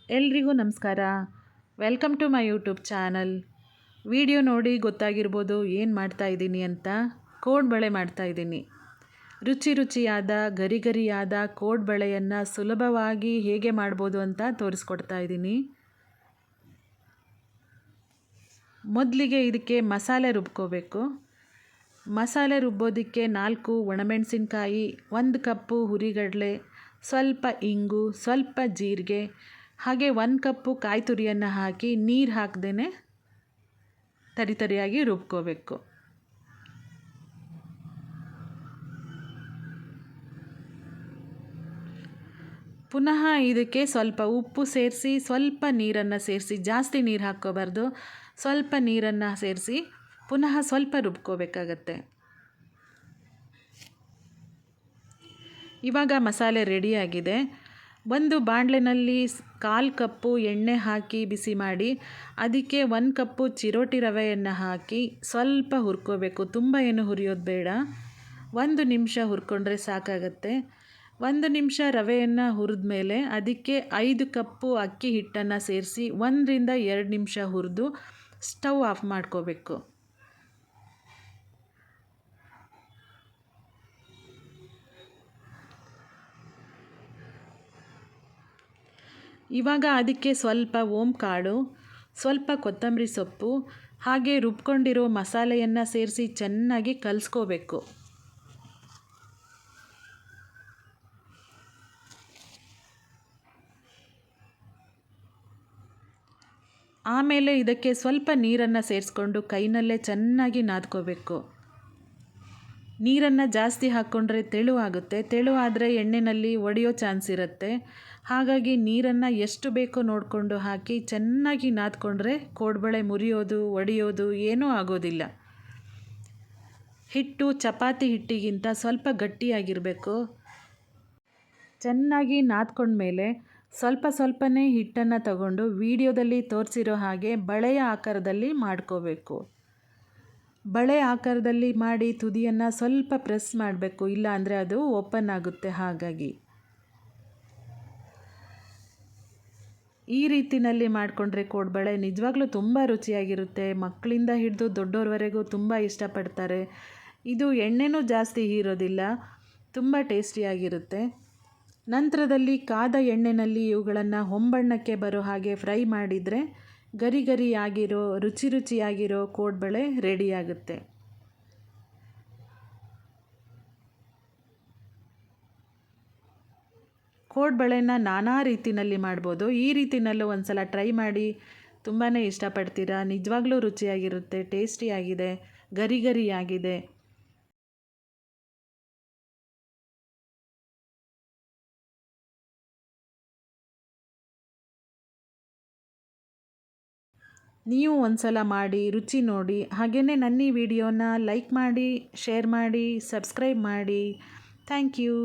ಎಲ್ರಿಗೂ ನಮಸ್ಕಾರ. Welcome to my YouTube channel. Video ನೋಡಿ ಗೊತ್ತಾಗಿರ್ಬೋದು ಏನು ಮಾಡ್ತಾಯಿದ್ದೀನಿ ಅಂತ. ಕೋಡ್ಬಳೆ ಮಾಡ್ತಾಯಿದ್ದೀನಿ. ರುಚಿಯಾದ ಗರಿಗರಿಯಾದ ಕೋಡ್ಬಳೆಯನ್ನು ಸುಲಭವಾಗಿ ಹೇಗೆ ಮಾಡ್ಬೋದು ಅಂತ ತೋರಿಸ್ಕೊಡ್ತಾ ಇದ್ದೀನಿ. ಮೊದಲಿಗೆ ಇದಕ್ಕೆ ಮಸಾಲೆ ರುಬ್ಕೋಬೇಕು. ಮಸಾಲೆ ರುಬ್ಬೋದಕ್ಕೆ 4 ಒಣಮೆಣಸಿನ್ಕಾಯಿ, 1 ಕಪ್ಪು ಹುರಿಗಡಲೆ, ಸ್ವಲ್ಪ ಇಂಗು, ಸ್ವಲ್ಪ ಜೀರಿಗೆ, ಹಾಗೆ 1 ಕಪ್ಪು ಕಾಯಿ ತುರಿಯನ್ನು ಹಾಕಿ ನೀರು ಹಾಕದೇ ತರಿಯಾಗಿ ರುಬ್ಕೋಬೇಕು. ಪುನಃ ಇದಕ್ಕೆ ಸ್ವಲ್ಪ ಉಪ್ಪು ಸೇರಿಸಿ, ಸ್ವಲ್ಪ ನೀರನ್ನು ಸೇರಿಸಿ, ಜಾಸ್ತಿ ನೀರು ಹಾಕ್ಕೋಬಾರ್ದು, ಸ್ವಲ್ಪ ನೀರನ್ನು ಸೇರಿಸಿ ಪುನಃ ಸ್ವಲ್ಪ ರುಬ್ಕೋಬೇಕಾಗತ್ತೆ. ಇವಾಗ ಮಸಾಲೆ ರೆಡಿಯಾಗಿದೆ. ಒಂದು ಬಾಣಲೆನಲ್ಲಿ 1/4 ಕಪ್ಪು ಎಣ್ಣೆ ಹಾಕಿ ಬಿಸಿ ಮಾಡಿ ಅದಕ್ಕೆ 1 ಕಪ್ಪು ಚಿರೋಟಿ ರವೆಯನ್ನು ಹಾಕಿ ಸ್ವಲ್ಪ ಹುರ್ಕೋಬೇಕು. ತುಂಬ ಏನು ಹುರಿಯೋದು ಬೇಡ, 1 ನಿಮಿಷ ಹುರ್ಕೊಂಡ್ರೆ ಸಾಕಾಗತ್ತೆ. 1 ನಿಮಿಷ ರವೆಯನ್ನು ಹುರಿದ ಮೇಲೆ ಅದಕ್ಕೆ 5 ಕಪ್ಪು ಅಕ್ಕಿ ಹಿಟ್ಟನ್ನು ಸೇರಿಸಿ 1 ರಿಂದ 2 ನಿಮಿಷ ಹುರಿದು ಸ್ಟವ್ ಆಫ್ ಮಾಡ್ಕೋಬೇಕು. ಇವಾಗ ಅದಕ್ಕೆ ಸ್ವಲ್ಪ ಓಂಕಾಳು, ಸ್ವಲ್ಪ ಕೊತ್ತಂಬರಿ ಸೊಪ್ಪು, ಹಾಗೆ ರುಬ್ಕೊಂಡಿರೋ ಮಸಾಲೆಯನ್ನು ಸೇರಿಸಿ ಚೆನ್ನಾಗಿ ಕಲಿಸ್ಕೋಬೇಕು. ಆಮೇಲೆ ಇದಕ್ಕೆ ಸ್ವಲ್ಪ ನೀರನ್ನು ಸೇರಿಸ್ಕೊಂಡು ಕೈನಲ್ಲೇ ಚೆನ್ನಾಗಿ ನಾದ್ಕೋಬೇಕು. ನೀರನ್ನು ಜಾಸ್ತಿ ಹಾಕ್ಕೊಂಡ್ರೆ ತೆಳುವಾಗುತ್ತೆ. ತೆಳುವಾದರೆ ಎಣ್ಣೆಯಲ್ಲಿ ಒಡೆಯೋ ಚಾನ್ಸ್ ಇರುತ್ತೆ. ಹಾಗಾಗಿ ನೀರನ್ನು ಎಷ್ಟು ಬೇಕೋ ನೋಡಿಕೊಂಡು ಹಾಕಿ ಚೆನ್ನಾಗಿ ನಾದ್ಕೊಂಡ್ರೆ ಕೋಡ್ಬಳೆ ಮುರಿಯೋದು ಒಡೆಯೋದು ಏನೂ ಆಗೋದಿಲ್ಲ. ಹಿಟ್ಟು ಚಪಾತಿ ಹಿಟ್ಟಿಗಿಂತ ಸ್ವಲ್ಪ ಗಟ್ಟಿಯಾಗಿರಬೇಕು. ಚೆನ್ನಾಗಿ ನಾದ್ಕೊಂಡ್ಮೇಲೆ ಸ್ವಲ್ಪನೇ ಹಿಟ್ಟನ್ನು ತಗೊಂಡು ವಿಡಿಯೋದಲ್ಲಿ ತೋರಿಸಿರೋ ಹಾಗೆ ಬಳೆಯ ಆಕಾರದಲ್ಲಿ ಮಾಡ್ಕೋಬೇಕು. ಬಳೆ ಆಕಾರದಲ್ಲಿ ಮಾಡಿ ತುದಿಯನ್ನು ಸ್ವಲ್ಪ ಪ್ರೆಸ್ ಮಾಡಬೇಕು, ಇಲ್ಲ ಅಂದರೆ ಅದು ಓಪನ್ ಆಗುತ್ತೆ. ಹಾಗಾಗಿ ಈ ರೀತಿಯಲ್ಲಿ ಮಾಡಿಕೊಂಡ್ರೆ ಕೋಡ್ಬಳೆ ನಿಜವಾಗ್ಲೂ ತುಂಬ ರುಚಿಯಾಗಿರುತ್ತೆ. ಮಕ್ಕಳಿಂದ ಹಿಡಿದು ದೊಡ್ಡೋರವರೆಗೂ ತುಂಬ ಇಷ್ಟಪಡ್ತಾರೆ. ಇದು ಎಣ್ಣೆನೂ ಜಾಸ್ತಿ ಹೀರೋದಿಲ್ಲ, ತುಂಬ ಟೇಸ್ಟಿಯಾಗಿರುತ್ತೆ. ನಂತರದಲ್ಲಿ ಕಾದ ಎಣ್ಣೆಯಲ್ಲಿ ಇವುಗಳನ್ನು ಹೊಂಬಣ್ಣಕ್ಕೆ ಬರೋ ಹಾಗೆ ಫ್ರೈ ಮಾಡಿದರೆ ಗರಿಯಾಗಿರೋ ರುಚಿಯಾಗಿರೋ ಕೋಡ್ಬಳೆ ರೆಡಿಯಾಗುತ್ತೆ. ಕೋಡ್ಬಳೆನ ನಾನಾ ರೀತಿಯಲ್ಲಿ ಮಾಡ್ಬೋದು. ಈ ರೀತಿಯಲ್ಲೂ ಒಂದು ಸಲ ಟ್ರೈ ಮಾಡಿ, ತುಂಬಾ ಇಷ್ಟಪಡ್ತೀರಾ. ನಿಜವಾಗ್ಲೂ ರುಚಿಯಾಗಿರುತ್ತೆ, ಟೇಸ್ಟಿಯಾಗಿದೆ, ಗರಿಯಾಗಿದೆ. ನೀವು ಒಂದು ಸಲ ಮಾಡಿ ರುಚಿ ನೋಡಿ. ಹಾಗೆಯೇ ನನ್ನ ಈ ವಿಡಿಯೋನ ಲೈಕ್ ಮಾಡಿ, ಶೇರ್ ಮಾಡಿ, ಸಬ್ಸ್ಕ್ರೈಬ್ ಮಾಡಿ. Thank you.